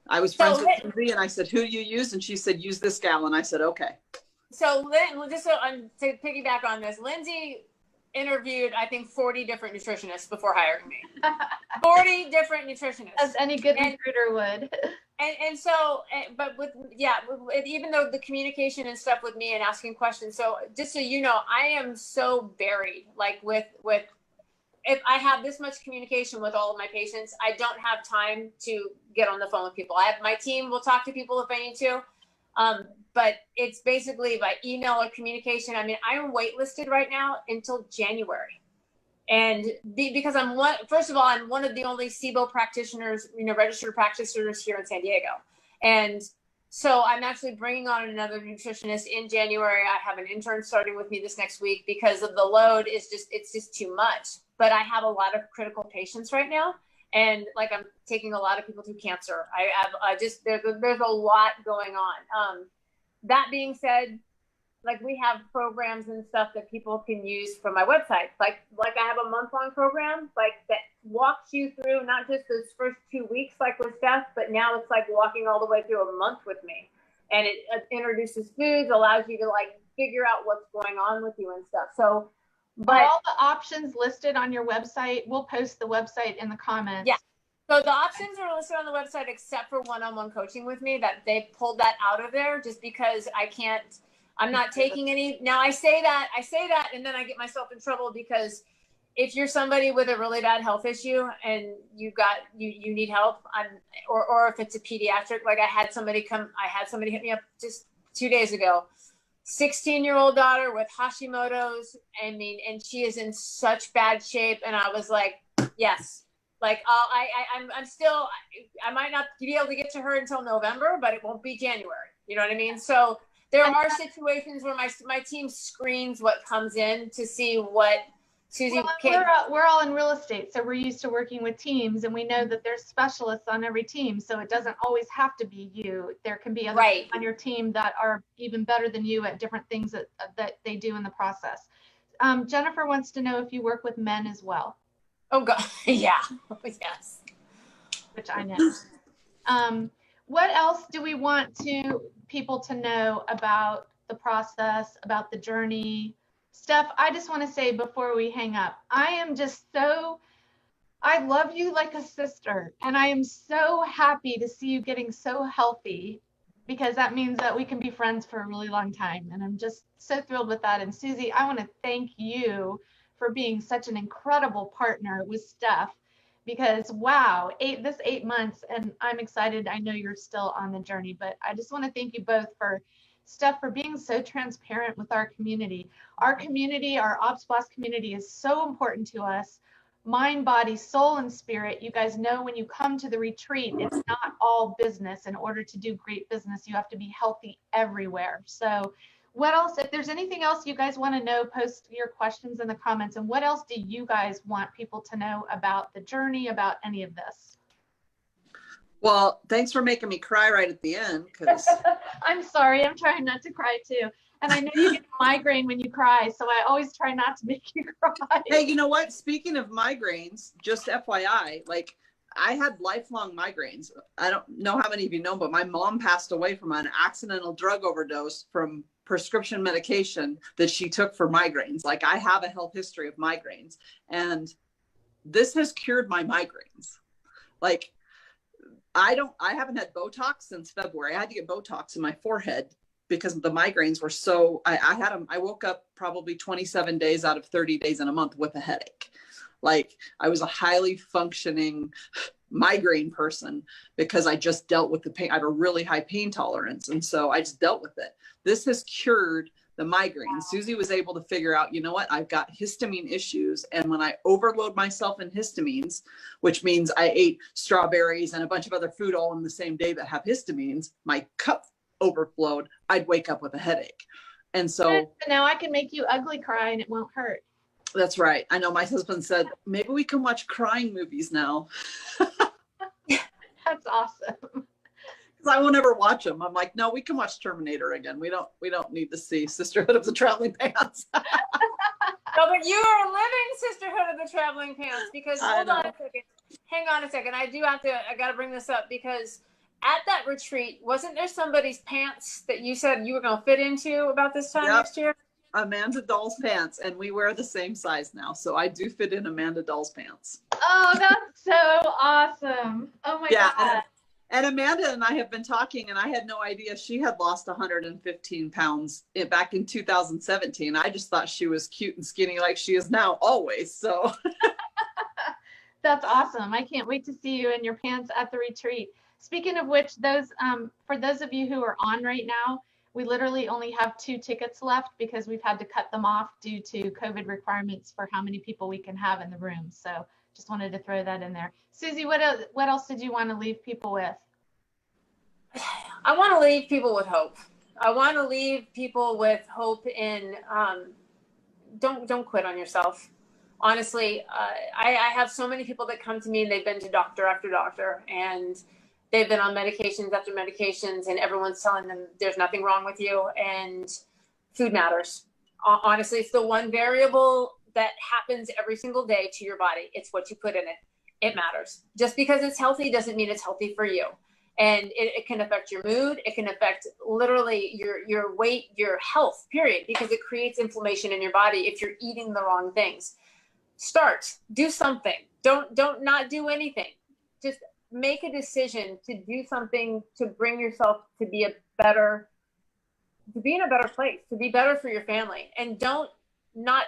I was friends with Lindsay and I said, who do you use? And she said, use this gal. And I said, okay.
So just to piggyback on this, Lindsay interviewed, I think, 40 different nutritionists before hiring me. 40 different nutritionists.
As any good recruiter would.
And so, but even though the communication and stuff with me and asking questions. So just so you know, I am so buried, like with if I have this much communication with all of my patients, I don't have time to get on the phone with people. I have my team will talk to people if I need to. But it's basically by email or communication. I mean, I'm waitlisted right now until January. And because I'm one of the only SIBO practitioners, registered practitioners here in San Diego. And so I'm actually bringing on another nutritionist in January. I have an intern starting with me this next week because of the load it's just too much. But I have a lot of critical patients right now. And like, I'm taking a lot of people through cancer. There's a lot going on. That being said, like we have programs and stuff that people can use from my website. Like I have a month-long program like that walks you through not just those first 2 weeks like with Steph, but now it's like walking all the way through a month with me. And it introduces foods, allows you to like figure out what's going on with you and stuff. So, but
all the options listed on your website, we'll post the website in the comments.
Yeah. So the options are listed on the website except for one-on-one coaching with me, that they pulled that out of there just because I'm not taking any. Now I say that and then I get myself in trouble because if you're somebody with a really bad health issue and you need help, or if it's a pediatric, like I had somebody hit me up just 2 days ago, 16-year-old daughter with Hashimoto's. I mean, and she is in such bad shape. And I was like, yes. Like I'm still, I might not be able to get to her until November, but it won't be January. You know what I mean? So there are situations where my team screens what comes in to see what Susie can.
We're all in real estate, so we're used to working with teams, and we know that there's specialists on every team. So it doesn't always have to be you. There can be other people on your team that are even better than you at different things that they do in the process. Jennifer wants to know if you work with men as well.
Oh God, yeah, yes.
Which I know. what else do we want people to know about the process, about the journey? Steph, I just want to say before we hang up, I love you like a sister, and I am so happy to see you getting so healthy, because that means that we can be friends for a really long time. And I'm just so thrilled with that. And Susie, I want to thank you for being such an incredible partner with Steph, because wow, 8 months, and I'm excited. I know you're still on the journey, but I just want to thank you both for Steph, for being so transparent with our community. Our community, our Ops Boss community, is so important to us. Mind, body, soul, and spirit. You guys know when you come to the retreat, it's not all business. In order to do great business, you have to be healthy everywhere. So what else, if there's anything else you guys want to know, post your questions in the comments. And what else do you guys want people to know about the journey, about any of this?
Well, thanks for making me cry right at the end. Because
I'm sorry, I'm trying not to cry too. And I know you get a migraine when you cry, so I always try not to make you cry.
Hey, you know what? Speaking of migraines, just FYI, like I had lifelong migraines. I don't know how many of you know, but my mom passed away from an accidental drug overdose from prescription medication that she took for migraines. Like I have a health history of migraines, and this has cured my migraines. Like I haven't had Botox since February. I had to get Botox in my forehead because the migraines were so, I had them. I woke up probably 27 days out of 30 days in a month with a headache. Like I was a highly functioning migraine person because I just dealt with the pain. I have a really high pain tolerance. And so I just dealt with it. This has cured the migraine. Wow. Susie was able to figure out, you know what, I've got histamine issues. And when I overload myself in histamines, which means I ate strawberries and a bunch of other food all in the same day that have histamines, my cup overflowed, I'd wake up with a headache. And so
now I can make you ugly cry and it won't hurt.
That's right. I know my husband said, maybe we can watch crying movies now.
That's awesome.
Because I won't ever watch them. I'm like, no, we can watch Terminator again. We don't need to see Sisterhood of the Traveling Pants.
No, but you are living Sisterhood of the Traveling Pants, because hold on a second. Hang on a second. I got to bring this up, because at that retreat, wasn't there somebody's pants that you said you were going to fit into about this time next year?
Amanda Doll's pants, and we wear the same size now. So I do fit in Amanda Doll's pants.
Oh, that's so awesome. Oh my God.
And Amanda and I have been talking, and I had no idea she had lost 115 pounds back in 2017. I just thought she was cute and skinny like she is now always. So
that's awesome. I can't wait to see you in your pants at the retreat. Speaking of which, for those of you who are on right now, we literally only have 2 tickets left because we've had to cut them off due to COVID requirements for how many people we can have in the room. So just wanted to throw that in there. Susie, what else did you want to leave people with?
I want to leave people with hope. I want to leave people with hope in don't quit on yourself. Honestly, I have so many people that come to me and they've been to doctor after doctor, and they've been on medications after medications, and everyone's telling them there's nothing wrong with you, and food matters. Honestly, it's the one variable that happens every single day to your body. It's what you put in it. It matters. Just because it's healthy doesn't mean it's healthy for you. And it can affect your mood. It can affect literally your weight, your health, period, because it creates inflammation in your body if you're eating the wrong things. Do something. Don't not do anything. Just make a decision to do something to bring yourself to be in a better place, to be better for your family. And don't not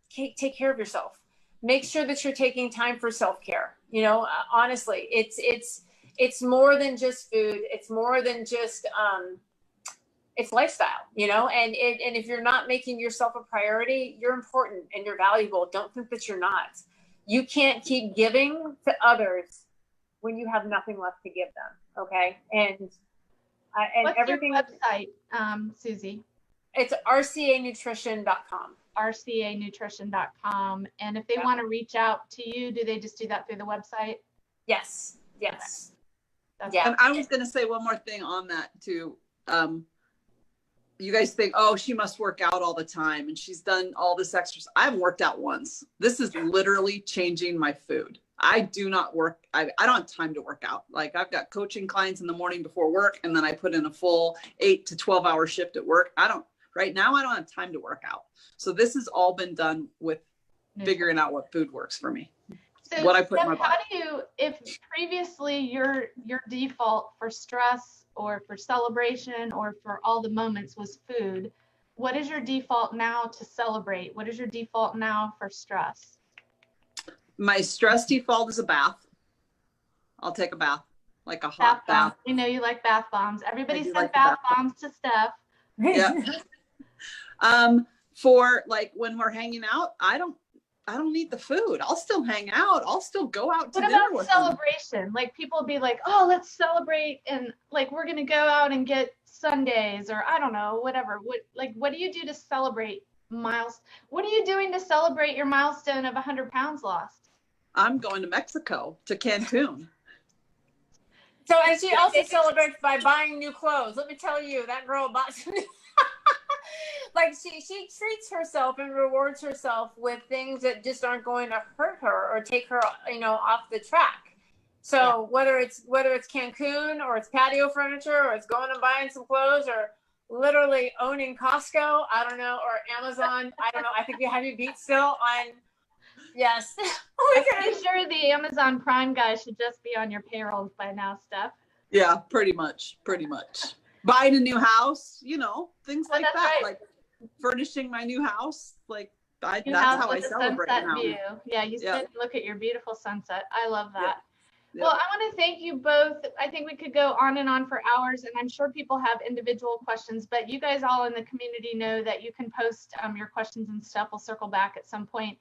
take care of yourself. Make sure that you're taking time for self-care. You know, honestly, it's more than just food. It's more than just it's lifestyle, you know, and if you're not making yourself a priority, you're important and you're valuable. Don't think that you're not. You can't keep giving to others when you have nothing left to give them. Okay. And
what's
everything.
Your website, Susie?
It's rcanutrition.com.
rcanutrition.com. And if they want to reach out to you, do they just do that through the website?
Yes.
Okay.
And I was going to say one more thing on that too. you guys think, oh, she must work out all the time and she's done all this exercise. I haven't worked out once. This is literally changing my food. I do not work. I don't have time to work out. Like I've got coaching clients in the morning before work, and then I put in a full 8 to 12 hour shift at work. Right now I don't have time to work out. So this has all been done with figuring out what food works for me.
So
what I put in my
how
body.
do you, if previously your default for stress or for celebration or for all the moments was food, what is your default now to celebrate? What is your default now for stress?
My stress default is a bath. I'll take a bath, like a hot bath.
We know you like bath bombs. Everybody sent
like
bath bombs to Steph.
Yeah. For like when we're hanging out, I don't need the food. I'll still hang out. I'll still go out to dinner with them.
What about celebration? Like people be like, oh, let's celebrate, and like we're gonna go out and get sundaes, or I don't know, whatever. What do you do to celebrate what are you doing to celebrate your milestone of 100 pounds lost?
I'm going to Mexico, to Cancun.
So, and she also celebrates by buying new clothes. Let me tell you, that girl bought some new like she treats herself and rewards herself with things that just aren't going to hurt her or take her, off the track. So whether it's Cancun or it's patio furniture or it's going and buying some clothes or literally owning Costco, I don't know, or Amazon, I don't know. I think you have you beat still on. Yes.
I'm pretty sure the Amazon Prime guy should just be on your payrolls by now, Steph.
Yeah, pretty much. Buying a new house, things like that.
Right.
Like furnishing my new house. Like that's how I celebrate now.
View. Yeah, you sit and look at your beautiful sunset. I love that.
Yeah.
Well, I want to thank you both. I think we could go on and on for hours, and I'm sure people have individual questions, but you guys all in the community know that you can post your questions and stuff. We'll circle back at some point.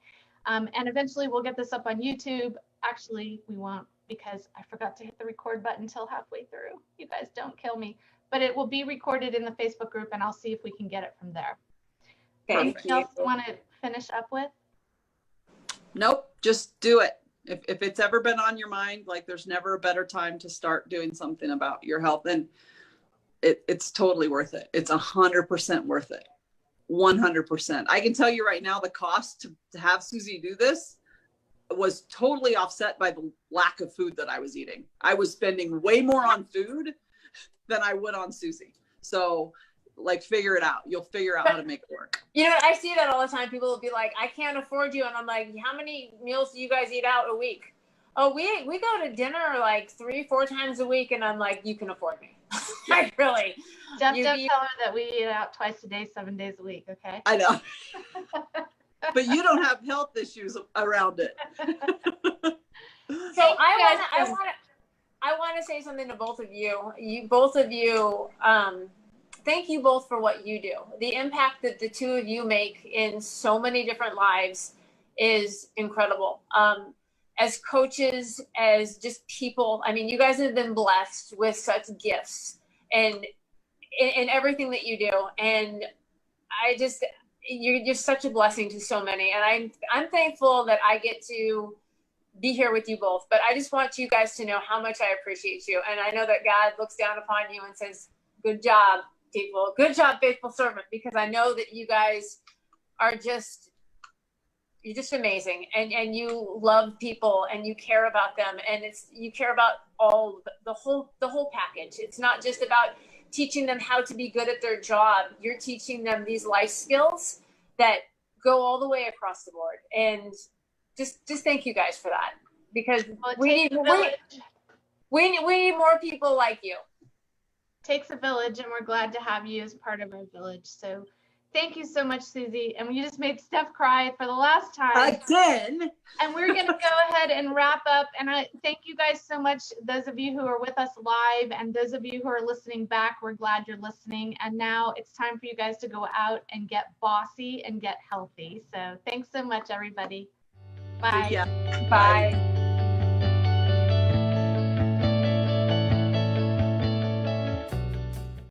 And eventually we'll get this up on YouTube. Actually, we won't, because I forgot to hit the record button until halfway through. You guys don't kill me. But it will be recorded in the Facebook group, and I'll see if we can get it from there. Anything else you want to finish up with?
Nope, just do it. If it's ever been on your mind, like there's never a better time to start doing something about your health. And it's totally worth it. It's 100% worth it. 100%. I can tell you right now, the cost to have Susie do this was totally offset by the lack of food that I was eating. I was spending way more on food than I would on Susie. So like, figure it out. You'll figure out how to make it work.
I see that all the time. People will be like, I can't afford you. And I'm like, how many meals do you guys eat out a week? Oh, we go to dinner like 3-4 times a week. And I'm like, you can afford me. Like, really.
Don't tell her that we eat out twice a day, 7 days a week, okay?
I know. But you don't have health issues around it.
So I want to say something to both of you. Thank you both for what you do. The impact that the two of you make in so many different lives is incredible. As coaches, as just people, I mean, you guys have been blessed with such gifts and in everything that you do. And you're just such a blessing to so many. And I'm thankful that I get to be here with you both. But I just want you guys to know how much I appreciate you. And I know that God looks down upon you and says, good job, people. Good job, faithful servant. Because I know that you guys are you're just amazing, and you love people and you care about them, and you care about all the whole package. It's not just about teaching them how to be good at their job. You're teaching them these life skills that go all the way across the board. And just thank you guys for that, because we need more people like you.
Takes a village, and we're glad to have you as part of our village. So thank you so much, Susie. And you just made Steph cry for the last time.
Again.
And we're going to go ahead and wrap up. And I thank you guys so much, those of you who are with us live and those of you who are listening back. We're glad you're listening. And now it's time for you guys to go out and get bossy and get healthy. So thanks so much, everybody. Bye.
Yeah.
Bye.